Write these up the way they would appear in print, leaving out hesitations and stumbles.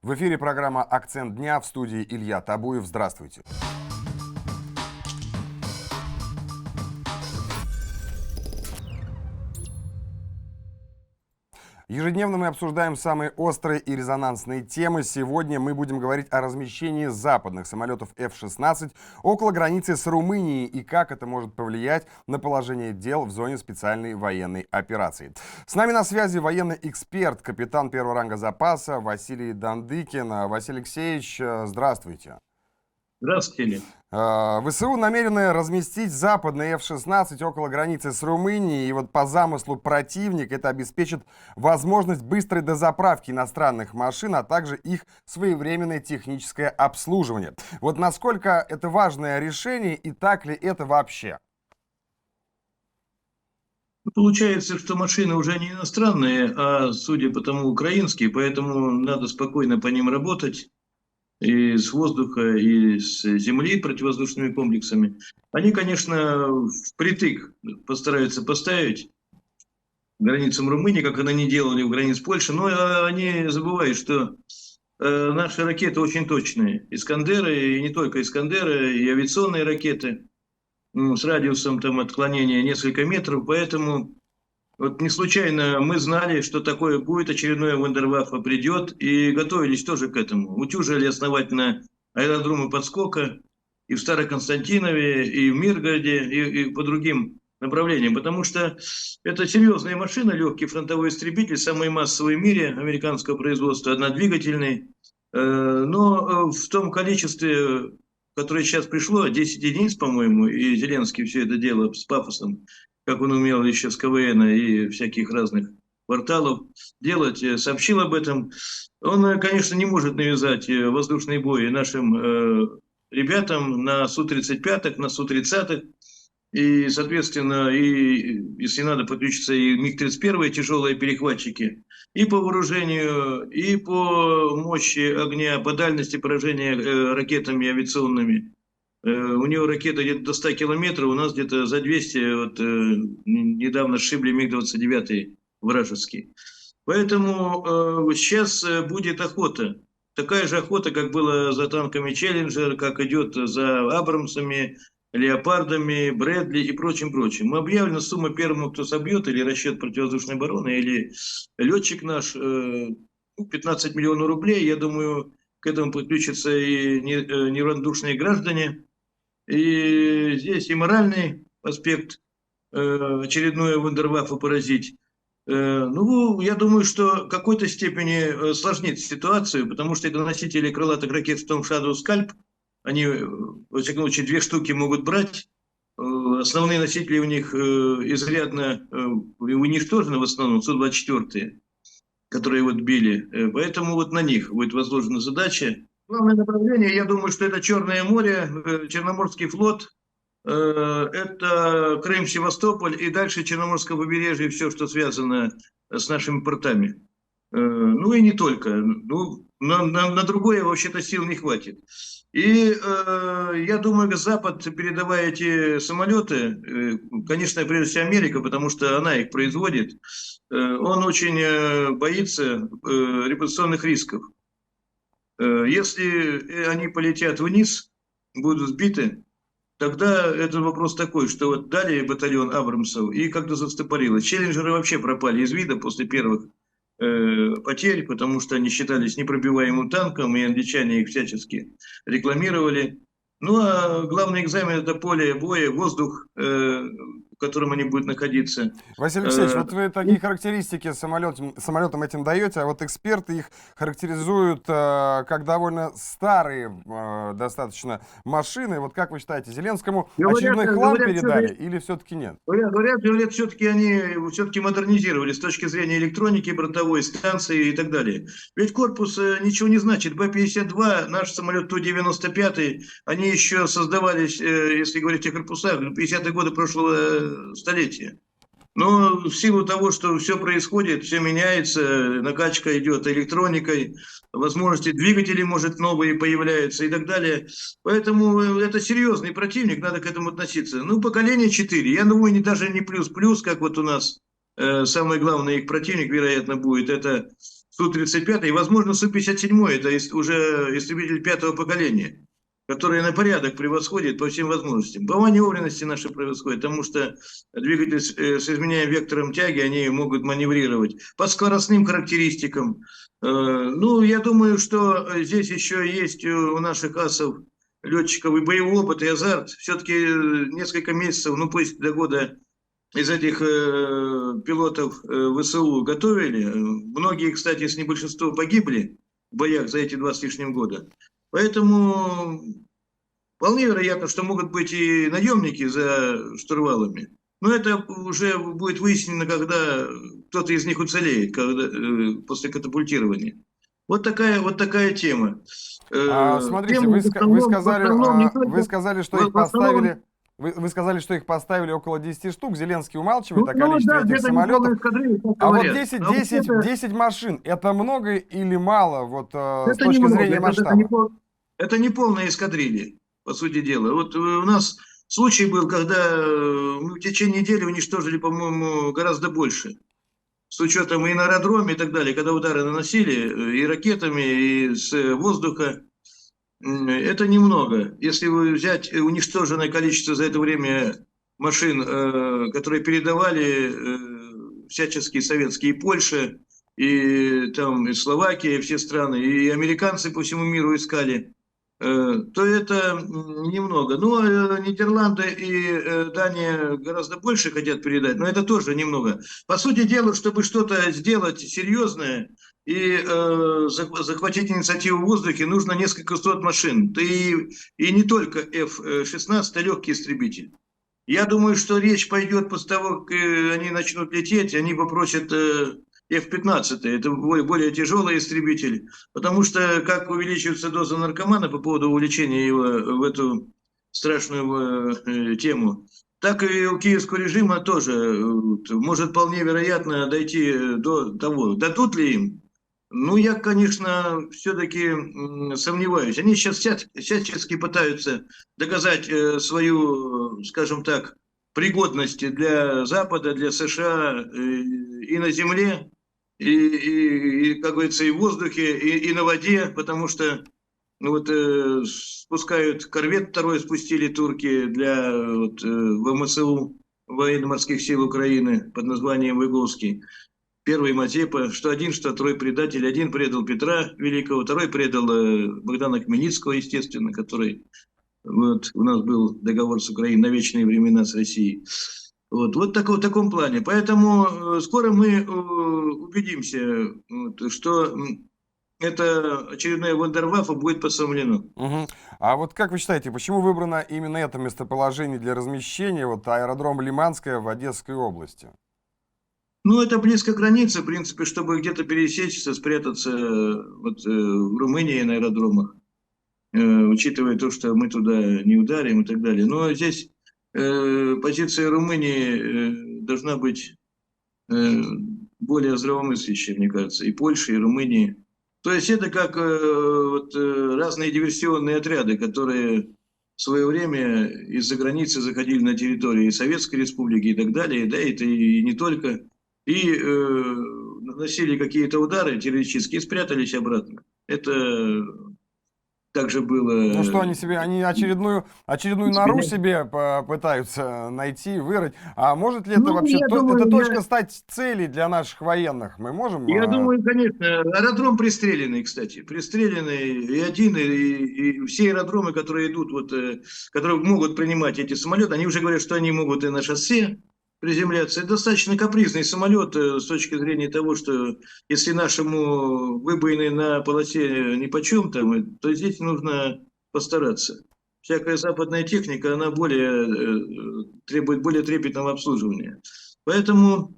В эфире программа «Акцент дня», в студии Илья Табуев. Здравствуйте. Ежедневно мы обсуждаем самые острые и резонансные темы. Сегодня мы будем говорить о размещении западных самолетов F-16 около границы с Румынией и как это может повлиять на положение дел в зоне специальной военной операции. С нами на связи военный эксперт, капитан первого ранга запаса Василий Дандыкин. Василий Алексеевич, здравствуйте. Здравствуйте. ВСУ намерены разместить западные F-16 около границы с Румынией. И вот по замыслу противника это обеспечит возможность быстрой дозаправки иностранных машин, а также их своевременное техническое обслуживание. Вот насколько это важное решение и так ли это вообще? Получается, что машины уже не иностранные, а, судя по тому, украинские, поэтому надо спокойно по ним работать. И с воздуха, и с земли противовоздушными комплексами. Они, конечно, впритык постараются поставить границам Румынии, как они не делали у границ Польши, но они забывают, что наши ракеты очень точные. Искандеры, и не только Искандеры, и авиационные ракеты с радиусом там, отклонения несколько метров, поэтому вот не случайно мы знали, что такое будет, очередное вундерваффе придет, и готовились тоже к этому. Утюжили основательно аэродромы подскока и в Староконстантинове, и в Миргороде, и по другим направлениям, потому что это серьезная машина, легкий фронтовой истребитель, самый массовый в мире, американского производства, однодвигательный, но в том количестве, которое сейчас пришло, 10 единиц, по-моему, и Зеленский все это дело с пафосом, как он умел еще с КВН и всяких разных кварталов делать, сообщил об этом. Он, конечно, не может навязать воздушный бой нашим ребятам на Су-35, на Су-30. И, соответственно, и, если надо, подключиться и МиГ-31, тяжелые перехватчики, и по вооружению, и по мощи огня, по дальности поражения ракетами авиационными. У него ракета где-то до 100 километров, у нас где-то за 200, вот недавно сшибли МиГ-29 вражеский. Поэтому сейчас будет охота. Такая же охота, как была за танками Челленджер, как идет за Абрамсами, Леопардами, Брэдли и прочим-прочим. Мы объявлена сумма первому, кто собьет, или расчет противовоздушной обороны, или летчик наш, 15 миллионов рублей. Я думаю, к этому подключатся и неравнодушные граждане. И здесь и моральный аспект, очередное вундерваффе поразить. Ну, я думаю, что в какой-то степени сложнит ситуацию, потому что это носители крылатых ракет Storm Shadow Scalp. Они, во всяком случае, 2 штуки могут брать. Основные носители у них изрядно уничтожены, в основном Су-24, которые вот били. Поэтому вот на них будет возложена задача. Главное направление, я думаю, что это Черное море, Черноморский флот, это Крым, Севастополь и дальше Черноморское побережье, все, что связано с нашими портами. Ну и не только. Ну, на другое вообще-то сил не хватит. И я думаю, Запад, передавая эти самолеты, конечно, прежде всего Америка, потому что она их производит, он очень боится репутационных рисков. Если они полетят вниз, будут сбиты, тогда это вопрос такой, что вот дали батальон Абрамсов и как-то застопорилось. Челленджеры вообще пропали из вида после первых потерь, потому что они считались непробиваемым танком, и англичане их всячески рекламировали. Ну а главный экзамен — это поле боя, воздух, в котором они будут находиться. Василий Алексеевич, вот вы такие характеристики самолетам этим даете, а вот эксперты их характеризуют как довольно старые достаточно машины. Вот как вы считаете, Зеленскому очередной хлам передали или все-таки нет? Говорят, все-таки они все-таки модернизировали с точки зрения электроники, бортовой станции и так далее. Ведь корпус ничего не значит. Б-52, наш самолет Ту-95, они еще создавались, если говорить о корпусах, в 50-е годы прошлого столетия. Но в силу того, что все происходит, все меняется, накачка идет электроникой, возможности двигателей, может, новые появляются и так далее. Поэтому это серьезный противник, надо к этому относиться. Ну, поколение 4, я думаю, даже не плюс-плюс, как вот у нас самый главный их противник, вероятно, будет, это Су-35 и, возможно, Су-57, это уже истребитель пятого поколения, который на порядок превосходит по всем возможностям. По маневренности наши превосходят, потому что двигатели с изменяемым вектором тяги, они могут маневрировать. По скоростным характеристикам, ну, я думаю, что здесь еще есть у наших асов, летчиков, и боевой опыт, и азарт. Все-таки несколько месяцев, ну пусть до года, из этих пилотов ВСУ готовили. Многие, кстати, если не большинство, погибли в боях за эти 2 с лишним года. Поэтому вполне вероятно, что могут быть и наемники за штурвалами. Но это уже будет выяснено, когда кто-то из них уцелеет, когда, после катапультирования. Вот такая тема. Смотрите, Тема в основном не только... вы сказали, что их В основном, поставили, вы сказали, что их поставили около 10 штук. Зеленский умалчивает ну, о количестве да, этих где-то не самолетов. полная эскадрилья, как А вот говорят. 10, А вот 10, это 10 машин, это много или мало вот, с Это точки немного, зрения это масштаба? это не полная эскадрилья, по сути дела. Вот у нас случай был, когда мы в течение недели уничтожили, по-моему, гораздо больше. С учетом и на аэродроме и так далее, когда удары наносили и ракетами, и с воздуха. Это немного. Если вы взять уничтоженное количество за это время машин, которые передавали всяческие советские, и Польша, и там и Словакия, и все страны, и американцы по всему миру искали, то это немного. Ну, Нидерланды и Дания гораздо больше хотят передать, но это тоже немного. По сути дела, чтобы что-то сделать серьезное и захватить инициативу в воздухе, нужно несколько сот машин. И не только F-16, а легкий истребитель. Я думаю, что речь пойдет после того, как они начнут лететь, они попросят F-15, это более тяжелый истребитель, потому что как увеличивается доза наркомана по поводу увлечения его в эту страшную тему, так и у киевского режима тоже может вполне вероятно дойти до того, дадут ли им. Ну, я, конечно, все-таки сомневаюсь. Они сейчас всячески пытаются доказать свою, скажем так, пригодность для Запада, для США и на земле, как говорится, и в воздухе, и на воде, потому что ну, вот, спускают корвет второй, спустили турки для ВМСУ, военно-морских сил Украины, под названием «Выгулский». Первый Мазепа, что один, что второй предатель. Один предал Петра Великого, второй предал Богдана Хмельницкого, естественно, который вот у нас был договор с Украиной на вечные времена с Россией. В таком плане. Поэтому скоро мы убедимся, что это очередное вундерваффе будет посрамлено. Мгм. А вот как вы считаете, почему выбрано именно это местоположение для размещения, вот аэродром Лиманское в Одесской области? Ну, это близко к границе, в принципе, чтобы где-то пересечься, спрятаться в Румынии на аэродромах, учитывая то, что мы туда не ударим и так далее. Но здесь позиция Румынии должна быть э, более здравомыслящей, мне кажется, и Польши, и Румынии. То есть это как разные диверсионные отряды, которые в свое время из-за границы заходили на территории Советской Республики и так далее, да, это и не только, и наносили какие-то удары террористические и спрятались обратно. Это также Ну что, было... они очередную нору себе пытаются найти, вырыть. А может ли это Ну, вообще, я эта думаю, точка стать целью для наших военных? Мы можем... я думаю, конечно, аэродром пристреленный, кстати, пристреленный и один, и все аэродромы, которые идут, которые могут принимать эти самолеты, они уже говорят, что они могут и на шоссе приземляться. Это достаточно капризный самолет с точки зрения того, что если нашему выбоины на полосе нипочем, там, то здесь нужно постараться. Всякая западная техника, она требует более трепетного обслуживания. Поэтому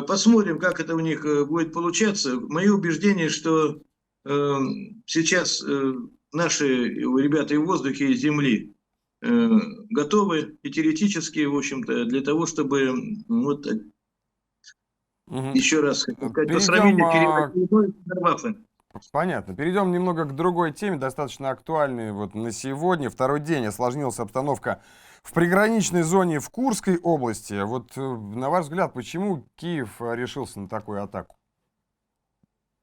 посмотрим, как это у них будет получаться. Мое убеждение, что сейчас наши ребята и в воздухе, и с земли готовы и теоретически, в общем-то, для того, чтобы Мгм. еще раз, хотел сказать, Перейдем, посрамить очередной Ваффе. понятно, перейдем немного к другой теме, достаточно актуальной вот на сегодня. Второй день осложнилась обстановка в приграничной зоне в Курской области. Вот на ваш взгляд, почему Киев решился на такую атаку?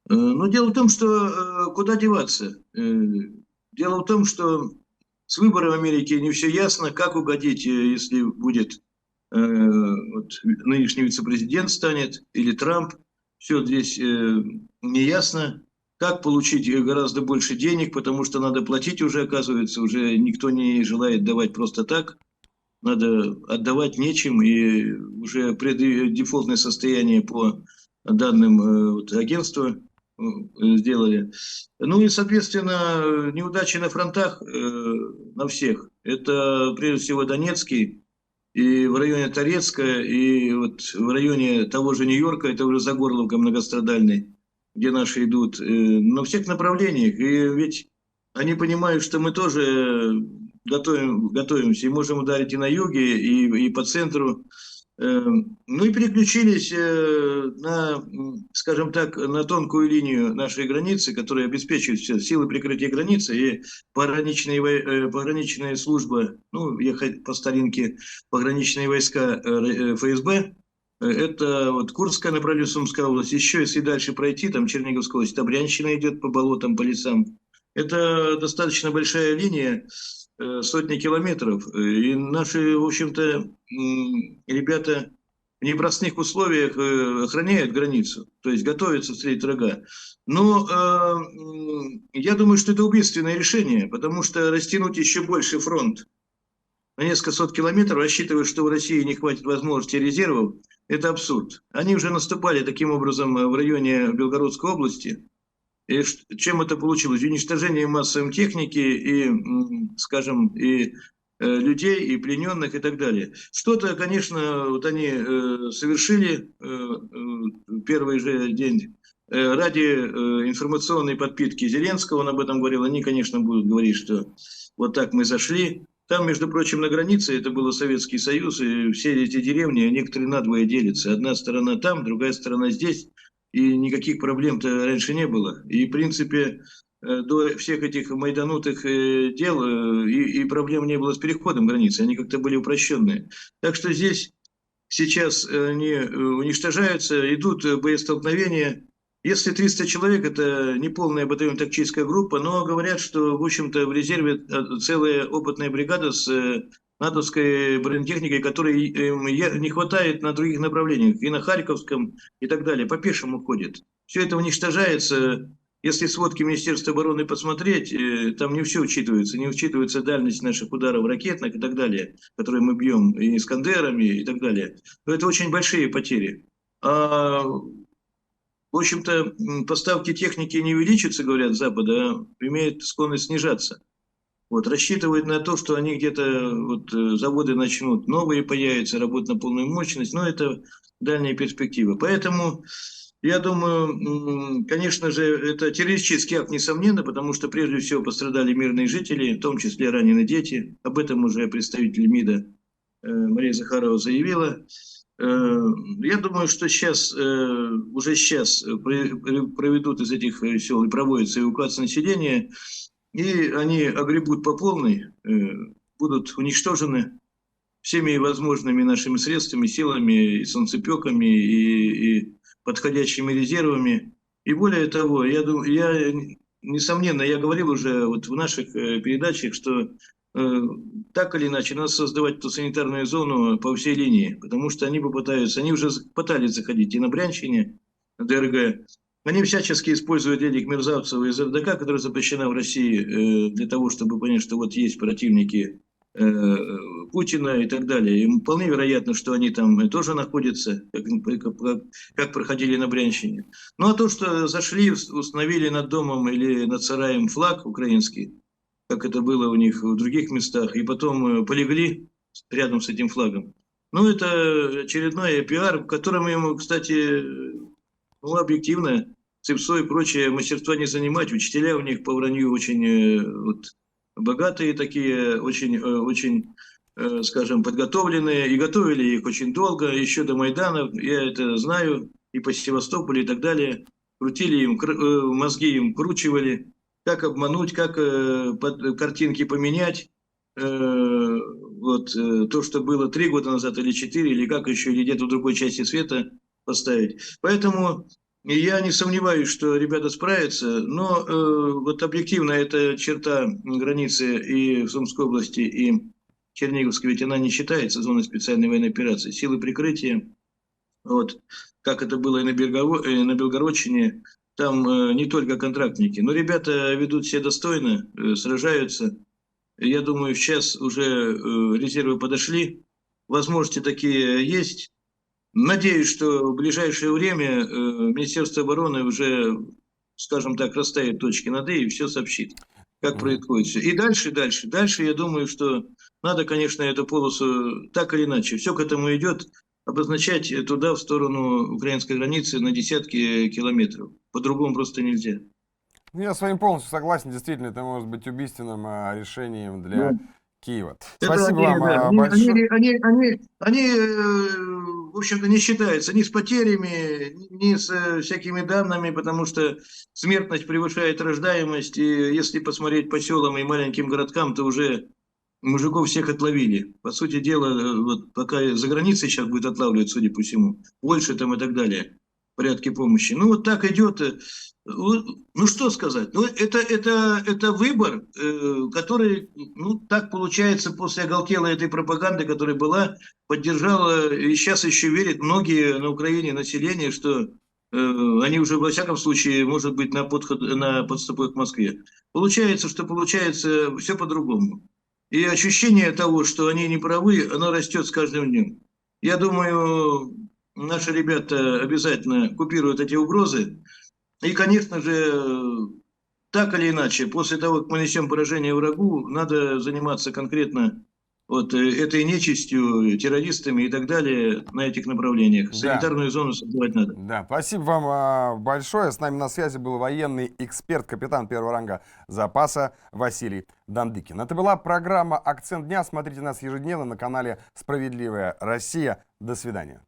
Но дело в том, что куда деваться? Дело в том, что с выбором в Америке не все ясно, как угодить, если будет вот, нынешний вице-президент станет или Трамп. Все здесь не ясно. Как получить гораздо больше денег, потому что надо платить уже, оказывается, уже никто не желает давать просто так. Надо отдавать нечем, и уже преддефолтное состояние по данным вот, агентства сделали. Ну и, соответственно, неудачи на фронтах на всех. Это, прежде всего, Донецкий, и в районе Торецка, и вот в районе того же Нью-Йорка, это уже Загорловка многострадальный, где наши идут, на всех направлениях. И ведь они понимают, что мы тоже готовимся и можем ударить и на юге, и по центру. Ну и переключились на, скажем так, на тонкую линию нашей границы, которая обеспечивает все силы прикрытия границы и пограничная служба, ну, ехать по старинке, пограничные войска ФСБ. Это вот Курская направление, Сумская область. Еще, если дальше пройти, там Черниговская область, там Брянщина идет по болотам, по лесам. Это достаточно большая линия, сотни километров. И наши, в общем-то, ребята в непростых условиях охраняют границу, то есть готовятся встретить врага. Но я думаю, что это убийственное решение, потому что растянуть еще больше фронт на несколько сот километров, рассчитывая, что в России не хватит возможностей и резервов, это абсурд. Они уже наступали таким образом в районе Белгородской области. И чем это получилось? Уничтожение массовой техники и, скажем, и людей, и плененных, и так далее. Что-то, конечно, вот они совершили первый же день ради информационной подпитки Зеленского, он об этом говорил, они, конечно, будут говорить, что вот так мы зашли. Там, между прочим, на границе, это был Советский Союз, и все эти деревни, некоторые надвое делятся. Одна сторона там, другая сторона здесь, и никаких проблем-то раньше не было. И, в принципе, до всех этих майданутых дел и проблем не было с переходом границы, они как-то были упрощенные. Так что здесь сейчас они уничтожаются, идут боестолкновения. Если 300 человек, это не полная батальон-тактическая группа, но говорят, что, в общем-то, в резерве целая опытная бригада с натовской бронетехникой, которой не хватает на других направлениях, и на Харьковском, и так далее, по пешему ходят. Все это уничтожается. Если сводки Министерства обороны посмотреть, там не все учитывается. Не учитывается дальность наших ударов ракетных и так далее, которые мы бьем и «Искандерами» и так далее. Но это очень большие потери. В общем-то, поставки техники не увеличатся, говорят, с Запада, а имеют склонность снижаться. Вот, рассчитывают на то, что они где-то, вот, заводы начнут, новые появятся, работать на полную мощность, но это дальняя перспектива. Поэтому, я думаю, конечно же, это террористический акт, несомненно, потому что прежде всего пострадали мирные жители, в том числе раненые дети. Об этом уже представитель МИДа Мария Захарова заявила. Я думаю, что сейчас, уже сейчас проведут из этих сел и проводится эвакуация населения, и они огребут по полной, будут уничтожены всеми возможными нашими средствами, силами, и солнцепеками, и подходящими резервами. И более того, я думаю, несомненно, я говорил уже вот в наших передачах, что так или иначе надо создавать эту санитарную зону по всей линии, потому что они попытаются, они уже пытались заходить и на Брянщине, на ДРГ. Они всячески используют этих мерзавцев из РДК, которая запрещена в России, для того, чтобы понять, что вот есть противники Путина и так далее. И вполне вероятно, что они там тоже находятся, как проходили на Брянщине. Ну а то, что зашли, установили над домом или над сараем флаг украинский, как это было у них в других местах, и потом полегли рядом с этим флагом. Ну, это очередной пиар, в котором ему, кстати, ну, объективно, ЦИПСО и прочее мастерства не занимать. Учителя у них по вранью очень вот, богатые такие, очень, скажем, подготовленные. И готовили их очень долго, еще до Майдана, я это знаю, и по Севастополю и так далее. Крутили им, мозги им кручивали, как обмануть, как картинки поменять. Вот то, что было 3 года назад или 4, или как еще, или где-то в другой части света поставить. Поэтому И я не сомневаюсь, что ребята справятся, но вот объективно эта черта границы и в Сумской области, и Черниговской, ведь она не считается зоной специальной военной операции. Силы прикрытия, вот, как это было и на Белгородчине, там не только контрактники, но ребята ведут себя достойно, сражаются. Я думаю, сейчас уже резервы подошли, возможности такие есть. Надеюсь, что в ближайшее время Министерство обороны уже, скажем так, расставит точки над «и» все сообщит, как Мгм. происходит все. И дальше, я думаю, что надо, конечно, эту полосу так или иначе, все к этому идет, обозначать туда, в сторону украинской границы, на десятки километров. По-другому просто нельзя. Ну, я с вами полностью согласен. Действительно, это может быть убийственным решением Да. для Киева. Это Спасибо они, вам да, большое. они, в общем-то, не считаются ни с потерями, ни с всякими данными, потому что смертность превышает рождаемость, и если посмотреть по селам и маленьким городкам, то уже мужиков всех отловили. По сути дела, вот пока за границей сейчас будет отлавливать, судя по всему, Польша там и так далее, в порядке помощи. Ну, вот так идет. Ну, что сказать? Ну, это выбор, который, ну, так получается, после оголтелой этой пропаганды, которая была, поддержала, и сейчас еще верят многие на Украине население, что они уже, во всяком случае, может быть, на подступах к Москве. Получается все по-другому. И ощущение того, что они не правы, оно растет с каждым днем. Я думаю, наши ребята обязательно купируют эти угрозы. И, конечно же, так или иначе, после того, как мы несем поражение врагу, надо заниматься конкретно вот этой нечистью, террористами и так далее на этих направлениях. Да, Санитарную зону создавать надо. да, спасибо вам большое. С нами на связи был военный эксперт, капитан первого ранга запаса Василий Дандыкин. Это была программа «Акцент дня». Смотрите нас ежедневно на канале «Справедливая Россия». До свидания.